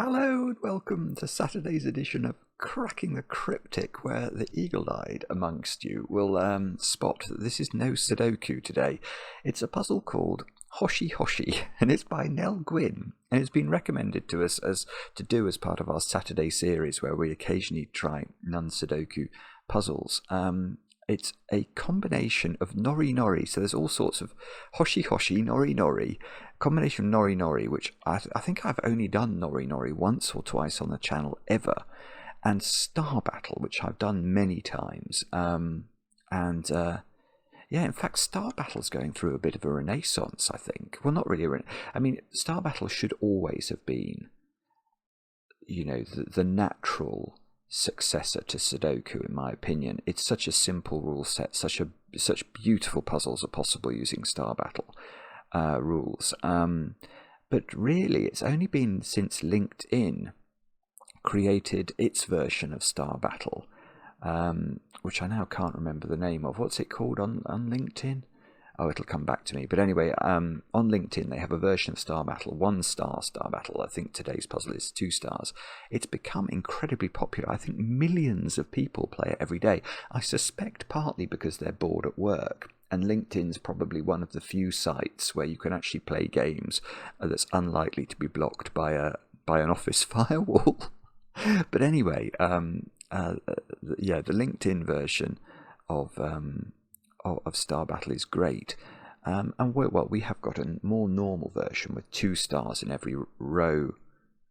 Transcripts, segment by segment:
Hello and welcome to Saturday's edition of Cracking the Cryptic, where the eagle-eyed amongst you will spot that this is no Sudoku today. It's a puzzle called Hoshihoshi, and it's by Nell Gwynn, and it's been recommended to us to do as part of our Saturday series where we occasionally try non-Sudoku puzzles. It's a combination of Norinori, so there's all sorts of Hoshihoshi, Norinori, combination of Norinori, which I think I've only done Norinori once or twice on the channel ever, and Starbattle, which I've done many times. Yeah, in fact, Starbattle's going through a bit of a renaissance, I think. Well, not really. I mean, Starbattle should always have been, you know, the natural successor to Sudoku, in my opinion. It's such a simple rule set, such beautiful puzzles are possible using Starbattle rules. But really, it's only been since LinkedIn created its version of Starbattle, which I now can't remember the name of. What's it called on LinkedIn? Oh, it'll come back to me. But anyway, on LinkedIn, they have a version of Starbattle, 1-star Starbattle. I think today's puzzle is 2 stars. It's become incredibly popular. I think millions of people play it every day. I suspect partly because they're bored at work. And LinkedIn's probably one of the few sites where you can actually play games that's unlikely to be blocked by an office firewall. But anyway, yeah, the LinkedIn version of Starbattle is great, and we have got a more normal version with 2 stars in every row,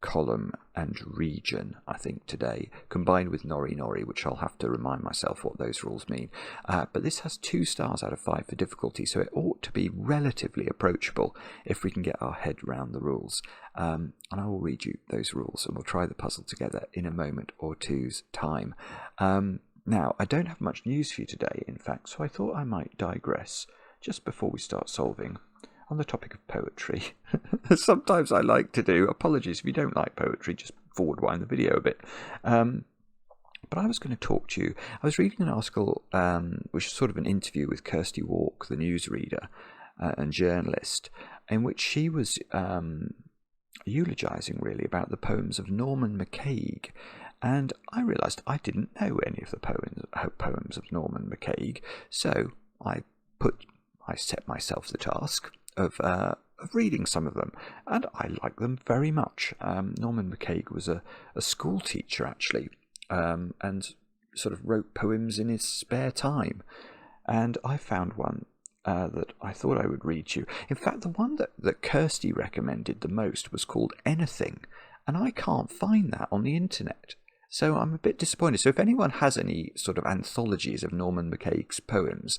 column and region, I think, today, combined with Norinori, which I'll have to remind myself what those rules mean. But this has 2 stars out of 5 for difficulty, so it ought to be relatively approachable if we can get our head around the rules. And I will read you those rules, and we'll try the puzzle together in a moment or two's time. Now, I don't have much news for you today, in fact, so I thought I might digress just before we start solving on the topic of poetry. Sometimes I like to do. Apologies if you don't like poetry, just forward wind the video a bit. But I was going to talk to you. I was reading an article, which is sort of an interview with Kirsty Walk, the newsreader and journalist, in which she was eulogizing really about the poems of Norman MacCaig. And I realised I didn't know any of the poems of Norman MacCaig, so I set myself the task of reading some of them, and I like them very much. Norman MacCaig was a school teacher, actually, and sort of wrote poems in his spare time. And I found one that I thought I would read you. In fact, the one that Kirsty recommended the most was called Anything, and I can't find that on the internet. So I'm a bit disappointed. So if anyone has any sort of anthologies of Norman MacCaig's poems,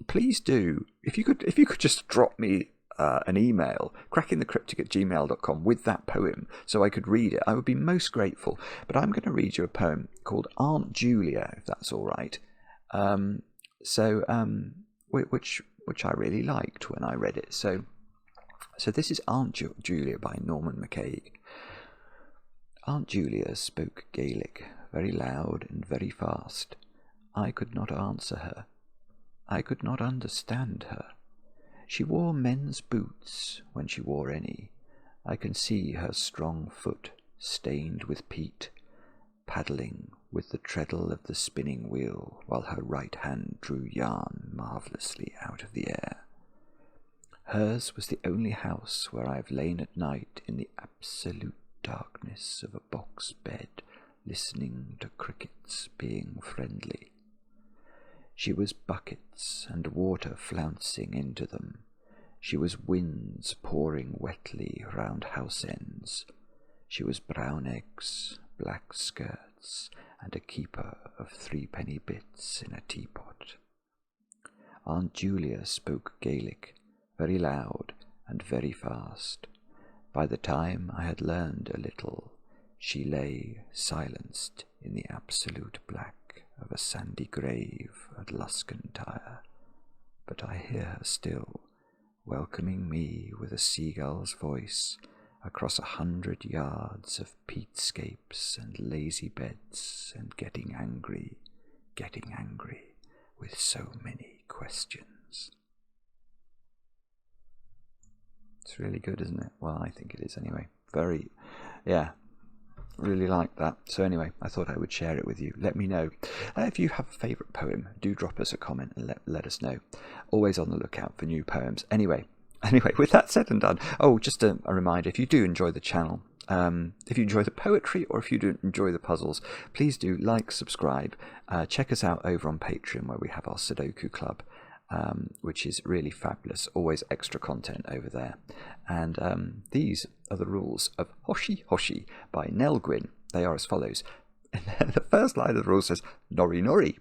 please do. If you could just drop me an email, crackingthecryptic@gmail.com, with that poem so I could read it, I would be most grateful. But I'm going to read you a poem called Aunt Julia, if that's all right. Which I really liked when I read it. So this is Aunt Julia by Norman MacCaig. Aunt Julia spoke Gaelic, very loud and very fast. I could not answer her. I could not understand her. She wore men's boots when she wore any. I can see her strong foot, stained with peat, paddling with the treadle of the spinning wheel, while her right hand drew yarn marvellously out of the air. Hers was the only house where I have lain at night in the absolute darkness of a box bed, listening to crickets being friendly. She was buckets and water flouncing into them. She was winds pouring wetly round house ends. She was brown eggs, black skirts, and a keeper of 3-penny bits in a teapot. Aunt Julia spoke Gaelic, very loud and very fast. By the time I had learned a little, she lay silenced in the absolute black of a sandy grave at Luscantire, but I hear her still, welcoming me with a seagull's voice across 100 yards of peatscapes and lazy beds, and getting angry with so many questions. It's really good, isn't it? Well, I think it is anyway. Very, Yeah, really like that. So anyway, I thought I would share it with you. Let me know. If you have a favourite poem, do drop us a comment and let us know. Always on the lookout for new poems. Anyway, with that said and done, just a reminder, if you do enjoy the channel, if you enjoy the poetry or if you do enjoy the puzzles, please do like, subscribe, check us out over on Patreon where we have our Sudoku club, which is really fabulous, always extra content over there. And these are the rules of Hoshihoshi by Nell Gwyn. They are as follows. And the first line of the rule says, Norinori,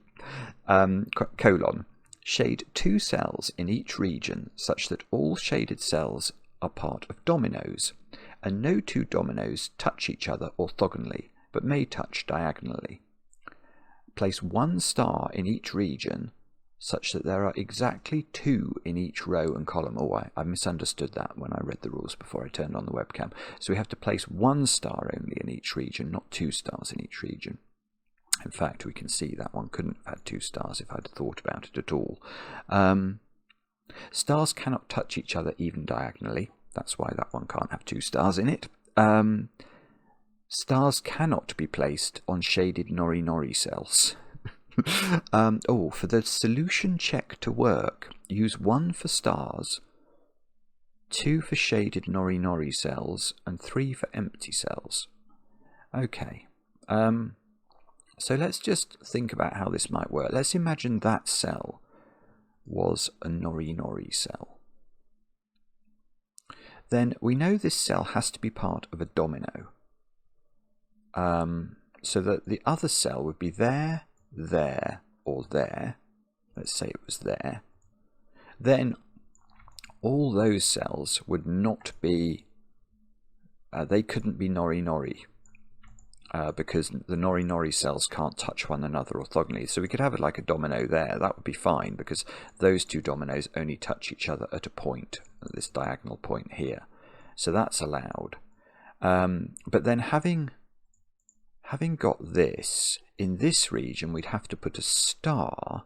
shade 2 cells in each region such that all shaded cells are part of dominoes, and no 2 dominoes touch each other orthogonally, but may touch diagonally. Place 1 star in each region such that there are exactly 2 in each row and column. I misunderstood that when I read the rules before I turned on the webcam. So we have to place 1 star only in each region, not 2 stars in each region. In fact, we can see that one couldn't have had 2 stars if I'd thought about it at all. Stars cannot touch each other even diagonally. That's why that one can't have 2 stars in it. Stars cannot be placed on shaded Norinori cells. For the solution check to work, use 1 for stars, 2 for shaded Norinori cells, and 3 for empty cells. Okay. So let's just think about how this might work. Let's imagine that cell was a Norinori cell. Then we know this cell has to be part of a domino. So that the other cell would be there, or there. Let's say it was there. Then all those cells would not be, they couldn't be Norinori. Because the Norinori cells can't touch one another orthogonally. So we could have it like a domino there. That would be fine because those 2 dominoes only touch each other at a point, at this diagonal point here. So that's allowed. But then having got this, in this region we'd have to put a star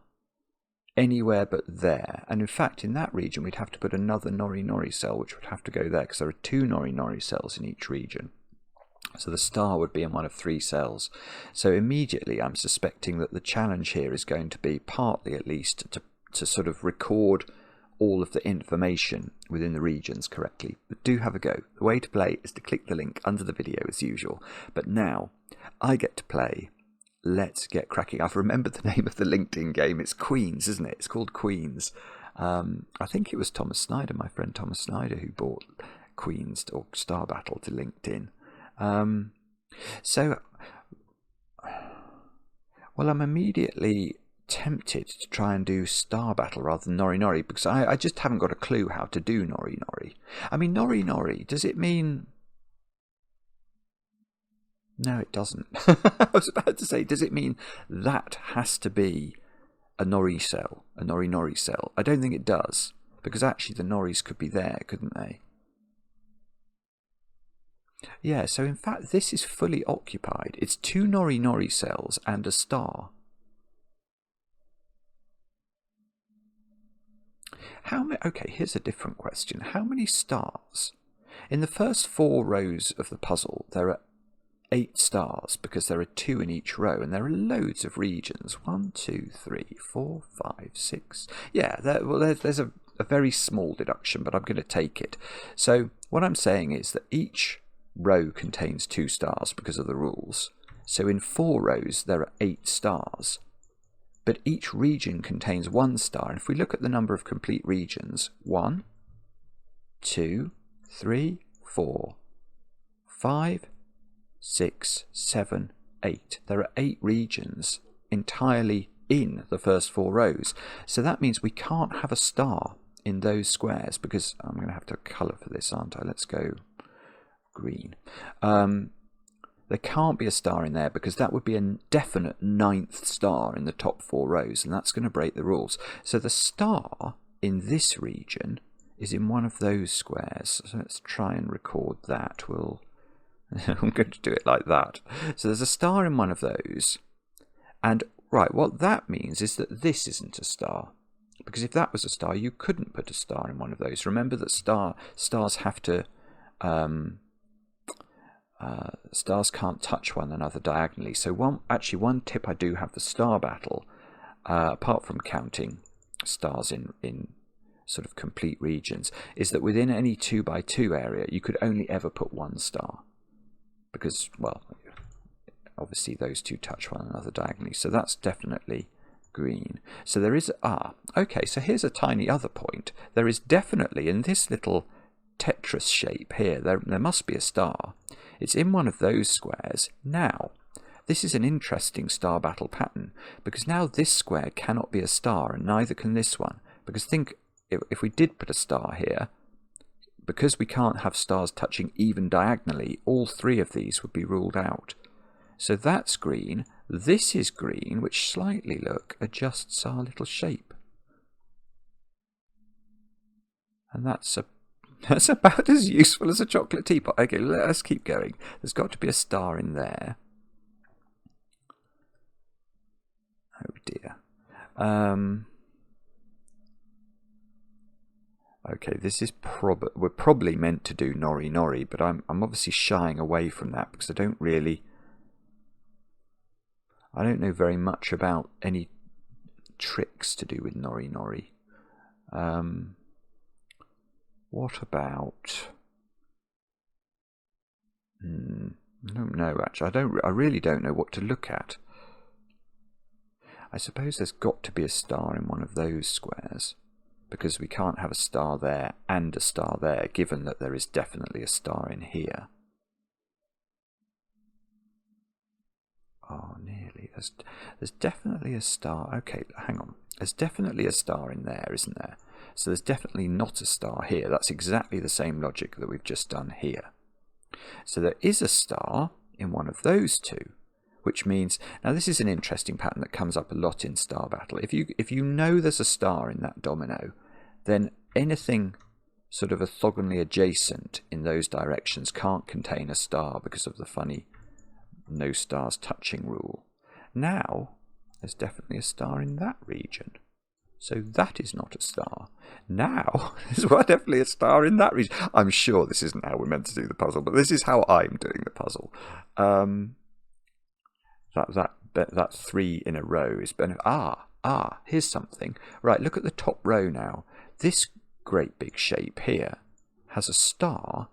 anywhere but there. And in fact, in that region we'd have to put another Norinori cell, which would have to go there because there are 2 Norinori cells in each region. So the star would be in one of 3 cells. So immediately I'm suspecting that the challenge here is going to be, partly at least, to sort of record all of the information within the regions correctly. But do have a go. The way to play is to click the link under the video as usual. But now I get to play. Let's get cracking. I've remembered the name of the LinkedIn game. It's Queens, isn't it? It's called Queens. I think it was Thomas Snyder, my friend Thomas Snyder, who bought Queens or Starbattle to LinkedIn. I'm immediately tempted to try and do Starbattle rather than Norinori because I just haven't got a clue how to do Norinori. I mean, Norinori, does it mean... No, it doesn't. I was about to say, does it mean that has to be a Nori cell, a Norinori cell? I don't think it does, because actually the Noris could be there, couldn't they? Yeah, so in fact this is fully occupied. It's 2 Norinori cells and a star. Okay, here's a different question. How many stars? In the first 4 rows of the puzzle there are 8 stars because there are 2 in each row, and there are loads of regions. 1, 2, 3, 4, 5, 6. Yeah, there's a very small deduction, but I'm going to take it. So what I'm saying is that each row contains 2 stars because of the rules. So in 4 rows there are 8 stars. But each region contains 1 star. And if we look at the number of complete regions, 1, 2, 3, 4, 5, 6, 7, 8. There are 8 regions entirely in the first 4 rows. So that means we can't have a star in those squares, because I'm going to have to colour for this, aren't I? Let's go green. There can't be a star in there because that would be a definite 9th star in the top 4 rows, and that's going to break the rules. So the star in this region is in one of those squares. So let's try and record that. I'm going to do it like that. So there's a star in one of those. And right, what that means is that this isn't a star. Because if that was a star, you couldn't put a star in one of those. Remember that stars have to... stars can't touch one another diagonally. So one tip I do have for Star Battle, apart from counting stars in sort of complete regions, is that within any 2x2 area you could only ever put one star, because, well, obviously those two touch one another diagonally. So that's definitely green. So there is, okay, so here's a tiny other point. There is definitely, in this little Tetris shape here, there must be a star. It's in one of those squares. Now, this is an interesting Star Battle pattern, because now this square cannot be a star, and neither can this one. Because think, if we did put a star here, because we can't have stars touching even diagonally, all three of these would be ruled out. So that's green. This is green, which slightly, look, adjusts our little shape. And that's about as useful as a chocolate teapot. Okay, let's keep going. There's got to be a star in there. Oh dear. Okay, this is we're probably meant to do Norinori, but I'm obviously shying away from that because I don't know very much about any tricks to do with Norinori. What about? I don't know, actually. I really don't know what to look at. I suppose there's got to be a star in one of those squares, because we can't have a star there and a star there, given that there is definitely a star in here. Oh, nearly. There's definitely a star. Okay, hang on. There's definitely a star in there, isn't there? So there's definitely not a star here. That's exactly the same logic that we've just done here. So there is a star in one of those two, which means, now this is an interesting pattern that comes up a lot in Star Battle. If you know there's a star in that domino, then anything sort of orthogonally adjacent in those directions can't contain a star because of the funny no stars touching rule. Now there's definitely a star in that region. So that is not a star. Now, there's definitely a star in that region. I'm sure this isn't how we're meant to do the puzzle, but this is how I'm doing the puzzle. That three in a row is here's something. Right, look at the top row now. This great big shape here has a star.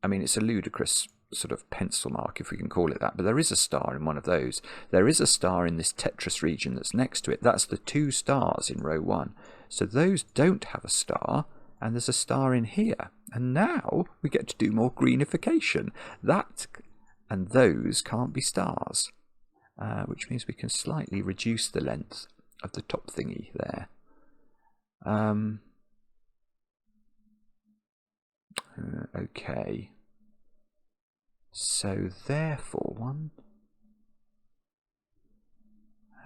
I mean, it's a ludicrous sort of pencil mark, if we can call it that, but there is a star in one of those. There is a star in this Tetris region that's next to it. That's the two stars in row one. So those don't have a star, and there's a star in here. And now we get to do more greenification. That and those can't be stars, which means we can slightly reduce the length of the top thingy there. Okay. So therefore,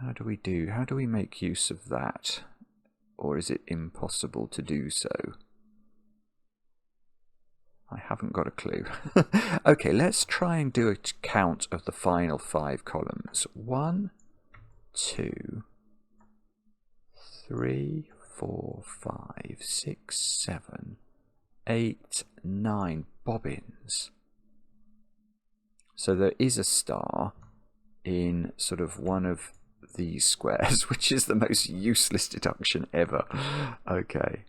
how do we make use of that? Or is it impossible to do so? I haven't got a clue. Okay, let's try and do a count of the final 5 columns. 1, 2, 3, 4, 5, 6, 7, 8, 9 bobbins. So there is a star in sort of one of these squares, which is the most useless deduction ever. Okay.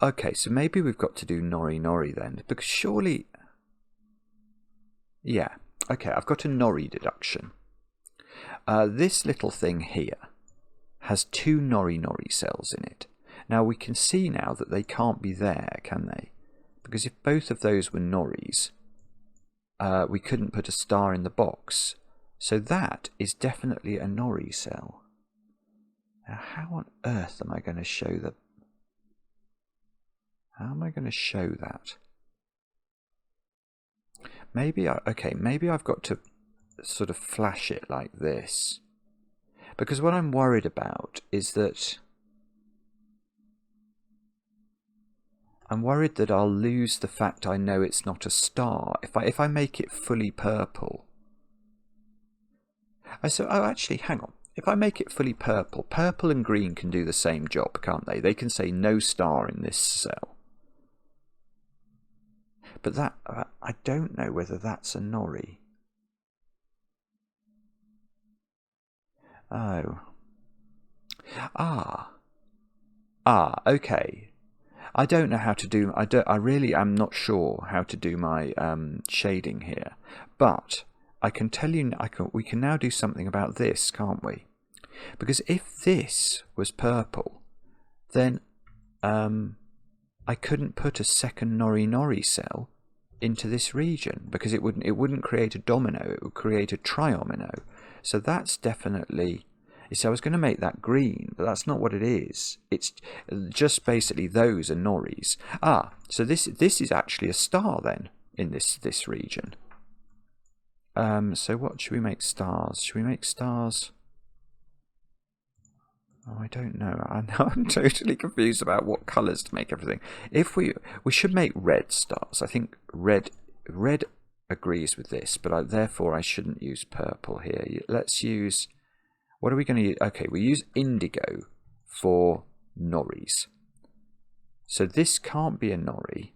Okay, so maybe we've got to do Norinori then, because surely... Yeah, okay, I've got a Nori deduction. This little thing here has 2 Norinori cells in it. Now we can see now that they can't be there, can they? Because if both of those were Noris, we couldn't put a star in the box. So that is definitely a Nori cell. Now how on earth am I going to show the... How am I going to show that? Maybe I've got to sort of flash it like this. Because what I'm worried about is that I'm worried that I'll lose the fact I know it's not a star if I make it fully purple. Actually, hang on. If I make it fully purple, purple and green can do the same job, can't they? They can say no star in this cell. But that, I don't know whether that's a nori. Oh. Okay. I don't know how to do. I really am not sure how to do my shading here, but I can tell you. We can now do something about this, can't we? Because if this was purple, then I couldn't put a second Norinori cell into this region because it wouldn't create a domino. It would create a triomino. So that's definitely. So I was going to make that green, but that's not what it is. It's just basically those are noris. So this is actually a star then in this region. So what should we make stars? Should we make stars? Oh, I don't know. I'm totally confused about what colours to make everything. If we should make red stars. I think red agrees with this, but therefore I shouldn't use purple here. Let's use. What are we going to use? Okay, we use indigo for noris. So this can't be a nori.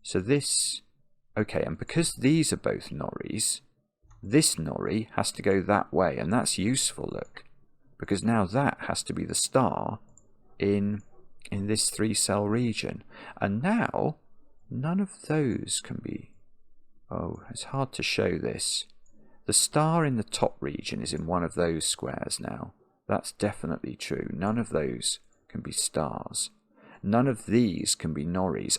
So this, okay, and because these are both noris, this nori has to go that way, and that's useful, look. Because now that has to be the star in this 3-cell region. And now, none of those can be. Oh, it's hard to show this. The star in the top region is in one of those squares now. That's definitely true. None of those can be stars. None of these can be noris.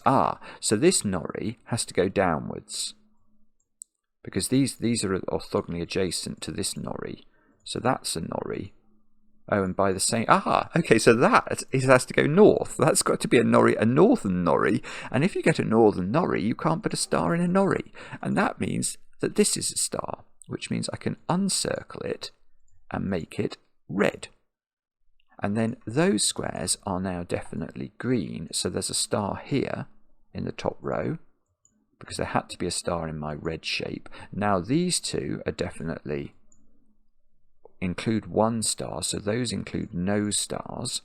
So this nori has to go downwards. Because these are orthogonally adjacent to this nori. So that's a nori. Oh, and by the same... okay, so it has to go north. That's got to be a northern nori. And if you get a northern nori, you can't put a star in a nori. And that means that this is a star, which means I can uncircle it and make it red. And then those squares are now definitely green. So there's a star here in the top row, because there had to be a star in my red shape. Now these two are definitely... include one star, so those include no stars.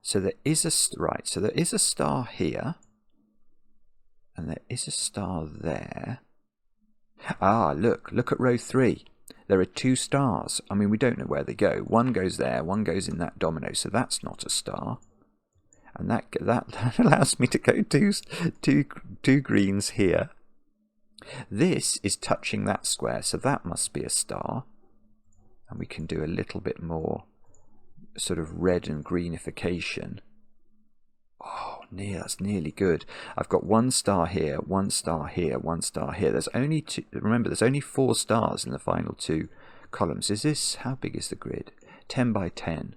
So there is a so there is a star here, and there is a star there. Look at row 3. There are 2 stars. I mean, we don't know where they go. One goes there, one goes in that domino, so that's not a star. And that allows me to go two greens here. This is touching that square, so that must be a star. And we can do a little bit more sort of red and greenification. Oh, that's nearly good. I've got 1 star here, 1 star here, 1 star here. There's only 2. Remember, there's only 4 stars in the final 2 columns. Is this, how big is the grid? 10 by 10.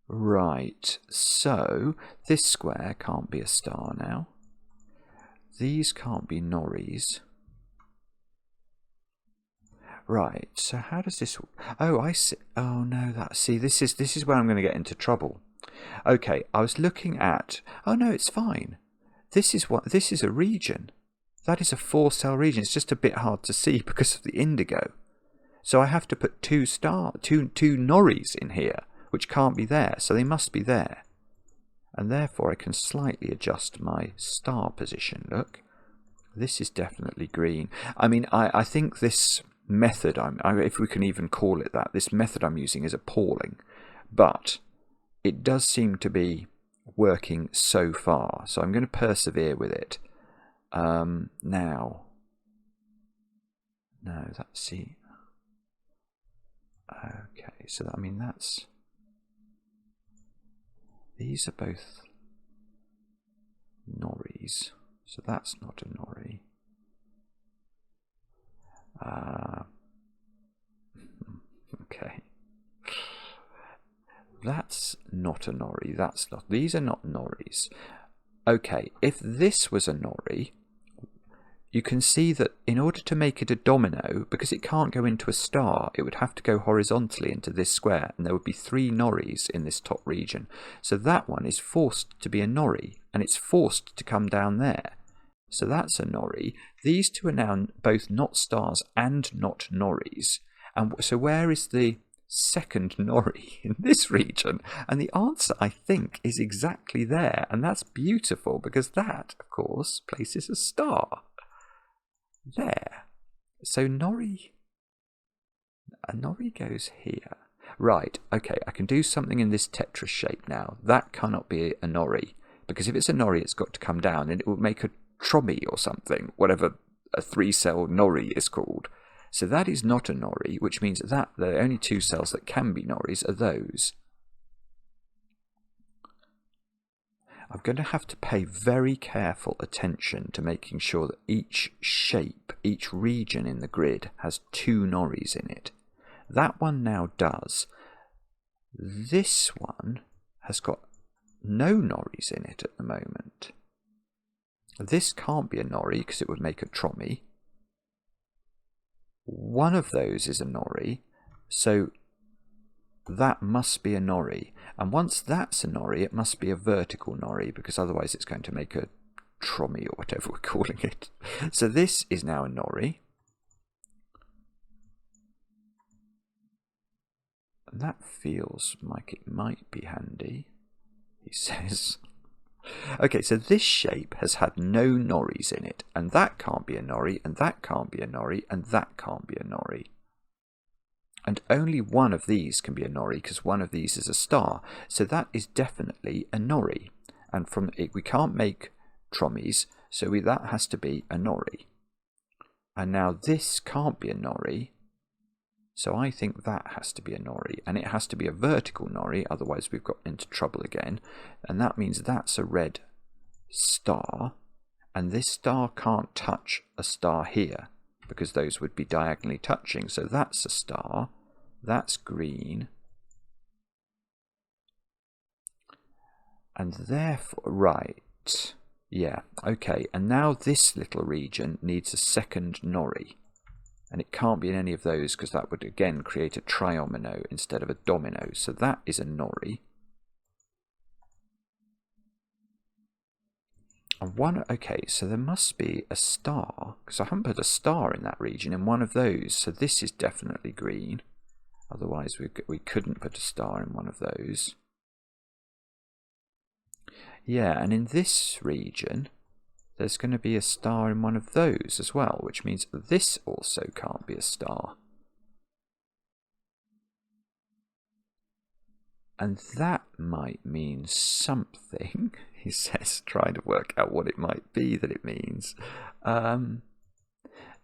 Right, so this square can't be a star now. These can't be noris. Right, so how does this... Oh, I see. Oh, no, this is where I'm going to get into trouble. Okay, I was looking at... Oh, no, it's fine. This is a region. That is a 4-cell region. It's just a bit hard to see because of the indigo. So I have to put 2 noris in here, which can't be there, so they must be there. And therefore I can slightly adjust my star position. Look, this is definitely green. I mean, I think this... method, if we can even call it that, this method I'm using is appalling, but it does seem to be working so far, so I'm going to persevere with it. Now, no, let's see. Okay, so I mean that's, these are both noris, so that's not a nori. Okay, that's not a nori, that's not, these are not noris. Okay, if this was a nori, you can see that in order to make it a domino, because it can't go into a star, it would have to go horizontally into this square, and there would be 3 noris in this top region. So that one is forced to be a nori, and it's forced to come down there. So that's a nori. These 2 are now both not stars and not noris. And so where is the second nori in this region? And the answer, I think, is exactly there. And that's beautiful because that, of course, places a star there. So nori goes here. Right, okay, I can do something in this Tetris shape now. That cannot be a nori, because if it's a nori, it's got to come down, and it will make a trommie or something, whatever a 3-cell nori is called. So that is not a nori, which means that the only 2 cells that can be noris are those. I'm going to have to pay very careful attention to making sure that each shape, each region in the grid has 2 noris in it. That one now does. This one has got no noris in it at the moment. This can't be a nori because it would make a trommie. One of those is a nori, so that must be a nori. And once that's a nori, it must be a vertical nori, because otherwise it's going to make a trommie or whatever we're calling it. So this is now a nori. And that feels like it might be handy, he says. Okay, so this shape has had no noris in it, and that can't be a nori, and that can't be a nori, and that can't be a nori. And only one of these can be a nori, because one of these is a star. So that is definitely a nori. And from it, we can't make trommies, so that has to be a nori. And now this can't be a nori, so I think that has to be a nori. And it has to be a vertical nori, otherwise we've got into trouble again. And that means that's a red star, and this star can't touch a star here, because those would be diagonally touching. So that's a star, that's green, and therefore, right, yeah, okay, and now this little region needs a second nori, and it can't be in any of those because that would again create a triomino instead of a domino. So that is a nori. And one, okay, so there must be a star, because I haven't put a star in that region in one of those. So this is definitely green. Otherwise we couldn't put a star in one of those. Yeah, and in this region there's going to be a star in one of those as well, which means this also can't be a star. And that might mean something, he says, trying to work out what it might be that it means.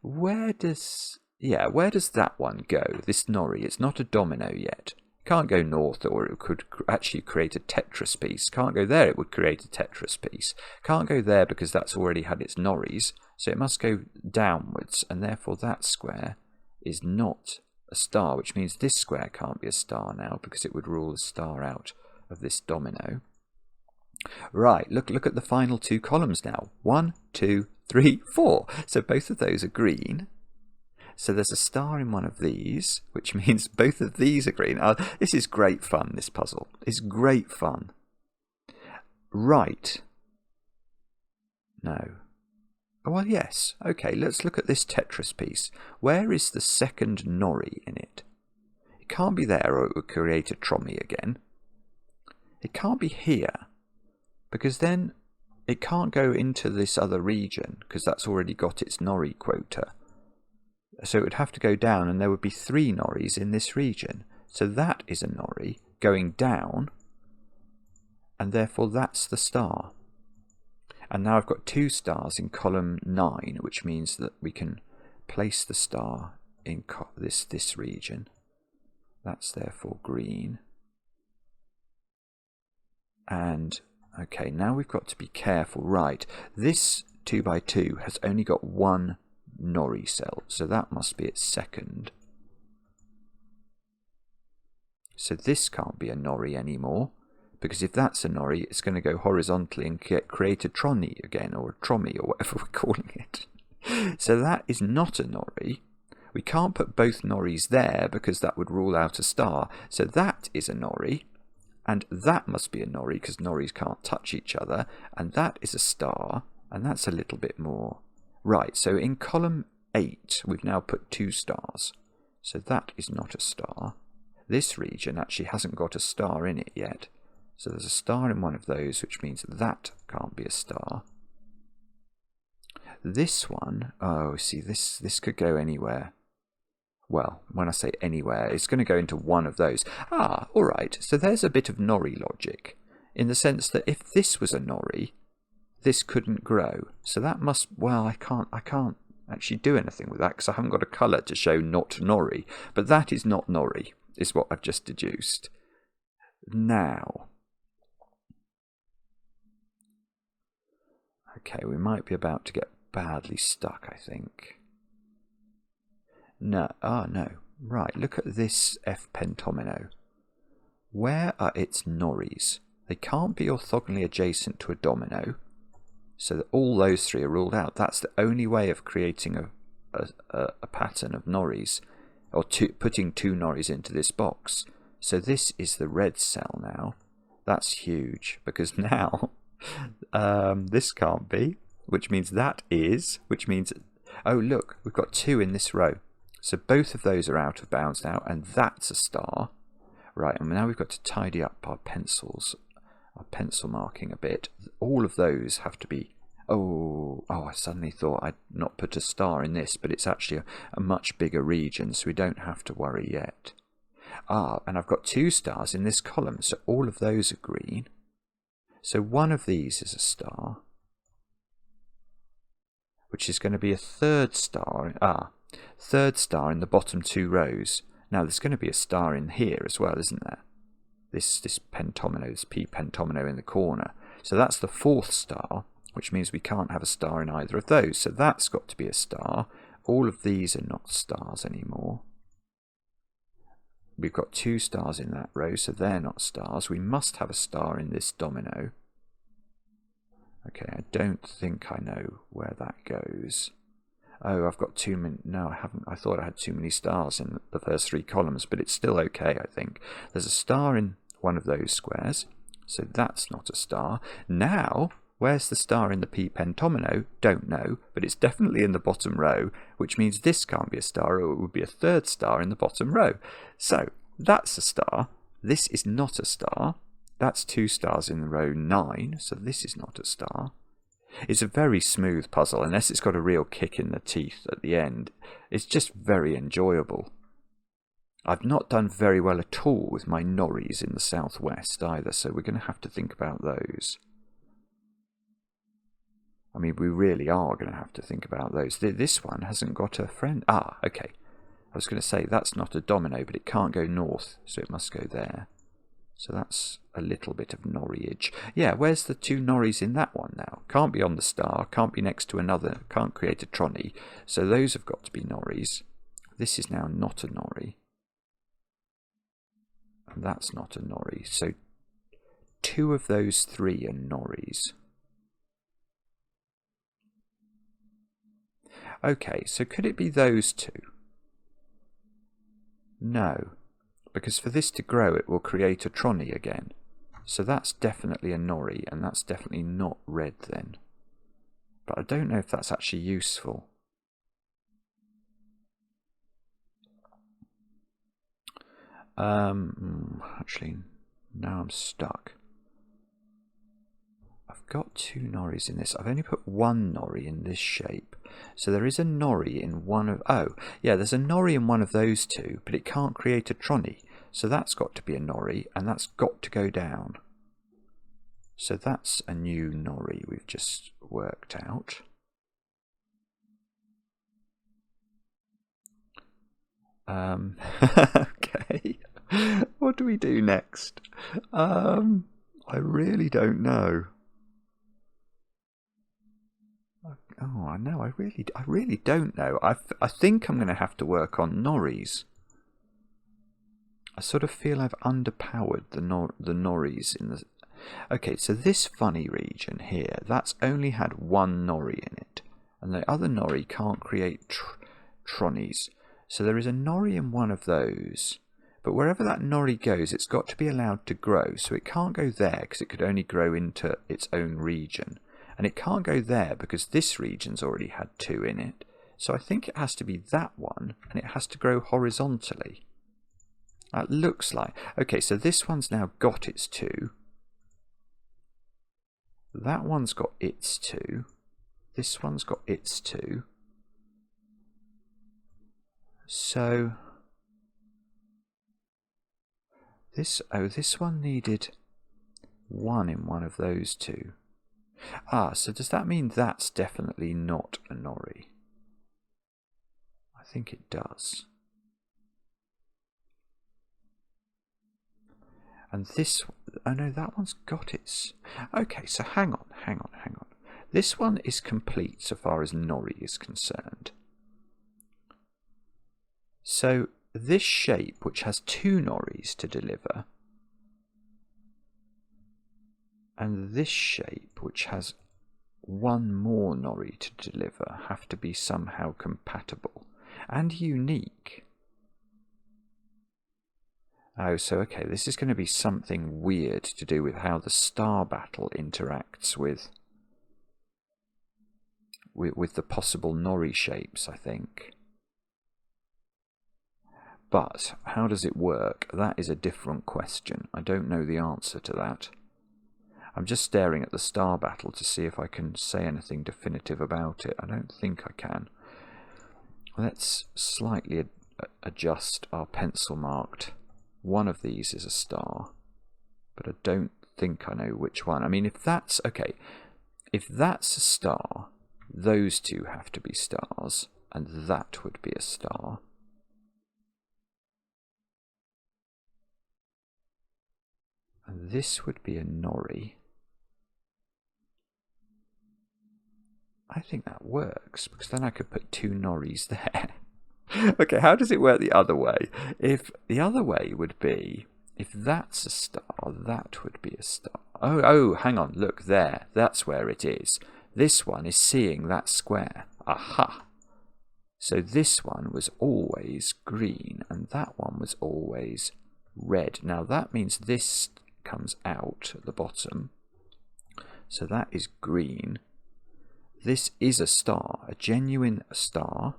Where does that one go? This nori, it's not a domino yet. Can't go north, or it could actually create a Tetris piece. Can't go there, it would create a Tetris piece. Can't go there because that's already had its noris, so it must go downwards, and therefore that square is not a star, which means this square can't be a star now because it would rule the star out of this domino. Right, look at the final 2 columns now. 1, 2, 3, 4. So both of those are green. So there's a star in one of these, which means both of these are green. This is great fun, this puzzle. It's great fun. Right. No. Oh, well, yes. Okay, let's look at this Tetris piece. Where is the second nori in it? It can't be there, or it would create a trommie again. It can't be here, because then it can't go into this other region, because that's already got its nori quota. So it would have to go down, and there would be 3 noris in this region. So that is a nori going down, and therefore that's the star. And now I've got 2 stars in column 9, which means that we can place the star in this region. That's therefore green. And, okay, now we've got to be careful. Right, this 2x2 has only got 1 nori cell, so that must be its second. So this can't be a nori anymore, because if that's a nori, it's going to go horizontally and create a trommie again, or a trommie, or whatever we're calling it. So that is not a nori. We can't put both noris there because that would rule out a star. So that is a nori, and that must be a nori because noris can't touch each other, and that is a star, and that's a little bit more. Right, so in column 8 we've now put 2 stars. So that is not a star. This region actually hasn't got a star in it yet. So there's a star in one of those, which means that can't be a star. This one, oh, see, this could go anywhere. Well, when I say anywhere, it's going to go into one of those. Ah, all right. So there's a bit of Nori logic, in the sense that if this was a Nori, this couldn't grow. So that must, well, I can't actually do anything with that because I haven't got a colour to show not Nori. But that is not Nori, is what I've just deduced. Now, okay, we might be about to get badly stuck, I think. No, no. Right, look at this F pentomino. Where are its Noris? They can't be orthogonally adjacent to a domino, so that all those three are ruled out. That's the only way of creating a pattern of Noris, or putting two Noris into this box. So this is the red cell now. That's huge, because now this can't be, which means that is, which means, oh look, we've got two in this row. So both of those are out of bounds now, and that's a star. Right, and now we've got to tidy up our pencils, our pencil marking a bit. All of those have to be, oh, I suddenly thought I'd not put a star in this, but it's actually a much bigger region, so we don't have to worry yet. Ah, and I've got two stars in this column, so all of those are green. So one of these is a star, which is going to be a third star. Third star in the bottom two rows. Now there's going to be a star in here as well, isn't there? This pentomino, this P pentomino in the corner. So that's the fourth star, which means we can't have a star in either of those. So that's got to be a star. All of these are not stars anymore. We've got two stars in that row, so they're not stars. We must have a star in this domino. Okay, I don't think I know where that goes. Oh, I've got too many. No, I haven't. I thought I had too many stars in the first three columns, but it's still okay, I think. There's a star in one of those squares, so that's not a star. Now, where's the star in the P pentomino? Don't know, but it's definitely in the bottom row, which means this can't be a star, or it would be a third star in the bottom row. So, that's a star. This is not a star. That's two stars in row 9, so this is not a star. It's a very smooth puzzle, unless it's got a real kick in the teeth at the end. It's just very enjoyable. I've not done very well at all with my Noris in the southwest either, so we're going to have to think about those. I mean, we really are going to have to think about those. This one hasn't got a friend. Ah, okay. I was going to say that's not a domino, but it can't go north, so it must go there. So that's a little bit of Noriage. Yeah, where's the two Noris in that one now? Can't be on the star, can't be next to another, can't create a Tronny. So those have got to be Noris. This is now not a Nori. And that's not a Nori. So two of those three are Noris. Okay, so could it be those two? No. Because for this to grow, it will create a Tronny again. So that's definitely a Nori, and that's definitely not red then. But I don't know if that's actually useful. Actually, now I'm stuck. I've got two Noris in this. I've only put one Nori in this shape. So there is a Nori in one of... Oh, yeah, there's a Nori in one of those two, but it can't create a Tronny. So that's got to be a Nori, and that's got to go down. So that's a new Nori we've just worked out. Okay. What do we do next? I really don't know. Oh, I know. I really don't know. I think I'm going to have to work on Noris. I sort of feel I've underpowered the Noris in the... Okay, so this funny region here, that's only had one Nori in it, and the other Nori can't create Tronnies. So there is a Nori in one of those, but wherever that Nori goes, it's got to be allowed to grow. So it can't go there because it could only grow into its own region. And it can't go there because this region's already had two in it. So I think it has to be that one, and it has to grow horizontally. That looks like... Okay, so this one's now got its 2. That one's got its 2. This one's got its 2. So... this one needed 1 in one of those 2. Ah, so does that mean that's definitely not a nori? I think it does. And this... oh no, that one's got its... okay, so hang on. This one is complete so far as nori is concerned. So this shape, which has 2 noris to deliver, and this shape, which has 1 more nori to deliver, have to be somehow compatible and unique. Oh, so okay, this is going to be something weird to do with how the Starbattle interacts with the possible nori shapes, I think. But how does it work? That is a different question. I don't know the answer to that. I'm just staring at the Starbattle to see if I can say anything definitive about it. I don't think I can. Let's slightly adjust our pencil marked. One of these is a star, but I don't think I know which one. I mean, if that's... okay, if that's a star, those 2 have to be stars, and that would be a star. And this would be a nori. I think that works, because then I could put 2 noris there. Okay, how does it work the other way? If the other way would be, if that's a star, that would be a star. Oh, hang on, look there. That's where it is. This one is seeing that square. Aha! So this one was always green, and that one was always red. Now that means this comes out at the bottom. So that is green. This is a star, a genuine star.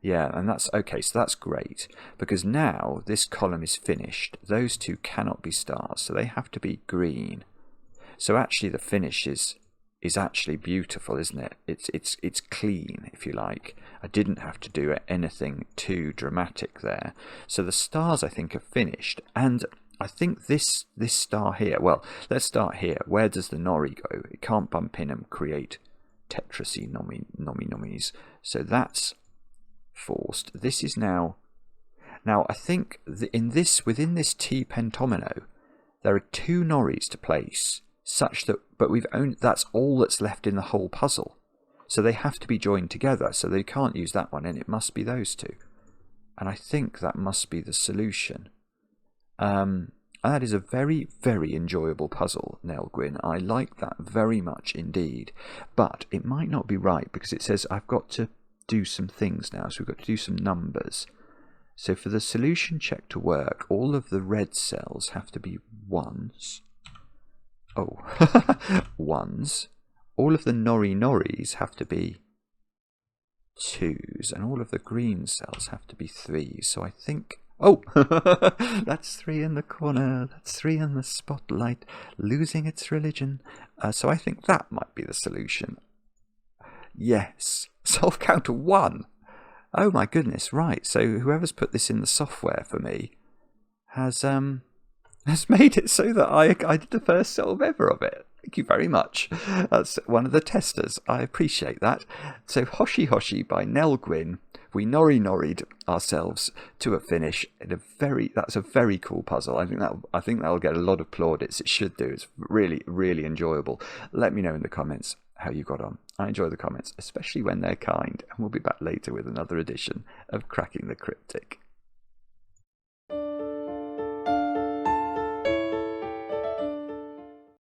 Yeah, and that's okay, so that's great, because now this column is finished. Those 2 cannot be stars, so they have to be green. So actually the finish is actually beautiful, isn't it? It's clean, if you like. I didn't have to do anything too dramatic there. So the stars, I think, are finished, and I think this star here, well, let's start here. Where does the nori go? It can't bump in and create tetrasy nomis. So that's forced. This is now I think within this T pentomino there are 2 noris to place, such that that's all that's left in the whole puzzle. So they have to be joined together, so they can't use that one, and it must be those 2. And I think that must be the solution. That is a very, very enjoyable puzzle, Nelgwyn. I like that very much indeed. But it might not be right, because it says I've got to do some things now, so we've got to do some numbers. So for the solution check to work, all of the red cells have to be 1s. Oh, 1s. All of the noris have to be 2s, and all of the green cells have to be 3s. So I think... oh, that's 3 in the corner, that's 3 in the spotlight, losing its religion. So I think that might be the solution. Yes, solve count to 1. Oh my goodness, right. So whoever's put this in the software for me has made it so that I did the first solve ever of it. Thank you very much. That's one of the testers. I appreciate that. So Hoshihoshi by Nelgwyn, we nori'd ourselves to a finish in that's a very cool puzzle. I think that'll get a lot of plaudits. It should do. It's really, really enjoyable. Let me know in the comments how you got on. I enjoy the comments, especially when they're kind, and we'll be back later with another edition of Cracking the Cryptic.